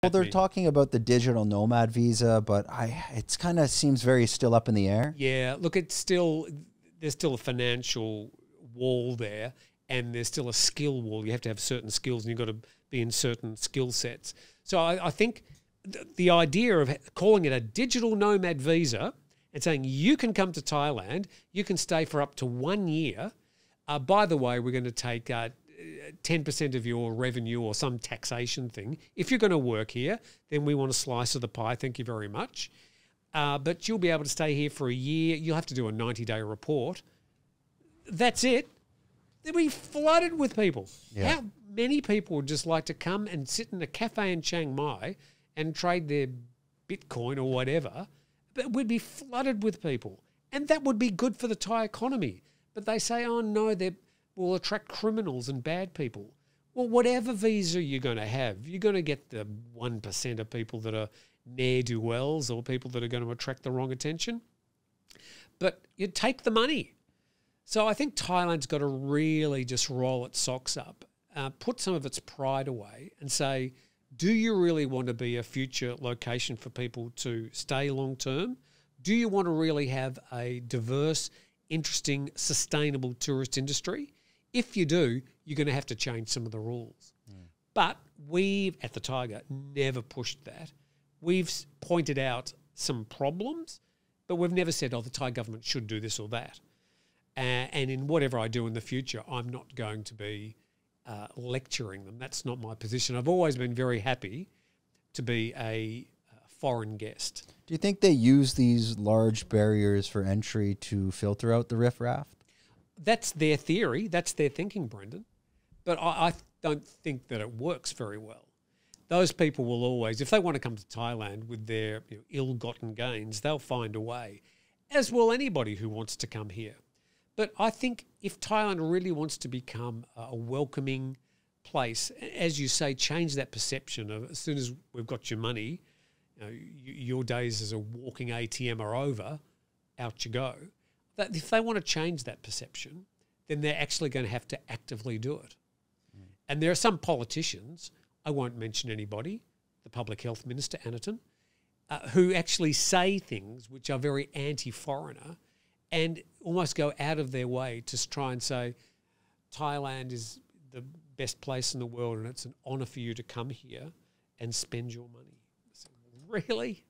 Well, they're talking about the digital nomad visa, but it's kind of seems very still up in the air. Yeah, look, there's still a financial wall there, and there's still a skill wall. You have to have certain skills, and you've got to be in certain skill sets. So I think the idea of calling it a digital nomad visa and saying you can come to Thailand, you can stay for up to 1 year. By the way, we're going to take 10% of your revenue or some taxation thing. If you're going to work here, then we want a slice of the pie. Thank you very much. But you'll be able to stay here for a year. You'll have to do a 90-day report. That's it. They'll be flooded with people. Yeah. How many people would just like to come and sit in a cafe in Chiang Mai and trade their Bitcoin or whatever? But we'd be flooded with people. And that would be good for the Thai economy. But they say, oh, no, will attract criminals and bad people. Well, whatever visa you're going to have, you're going to get the 1% of people that are ne'er-do-wells or people that are going to attract the wrong attention. But you take the money. So I think Thailand's got to really just roll its socks up, put some of its pride away and say, do you really want to be a future location for people to stay long-term? Do you want to really have a diverse, interesting, sustainable tourist industry? If you do, you're going to have to change some of the rules. But we've, at the Tiger, never pushed that. We've pointed out some problems, but we've never said, oh, the Thai government should do this or that. And in whatever I do in the future, I'm not going to be lecturing them. That's not my position. I've always been very happy to be a foreign guest. Do you think they use these large barriers for entry to filter out the riffraff? That's their theory. That's their thinking, Brendan. But I don't think that it works very well. Those people will always, if they want to come to Thailand with their ill-gotten gains, they'll find a way, as will anybody who wants to come here. But I think if Thailand really wants to become a welcoming place, as you say, change that perception of as soon as we've got your money, your days as a walking ATM are over, out you go. That if they want to change that perception, then they're actually going to have to actively do it. And there are some politicians, I won't mention anybody, the Public Health Minister, Anaton, who actually say things which are very anti-foreigner and almost go out of their way to try and say Thailand is the best place in the world and it's an honour for you to come here and spend your money. So, really?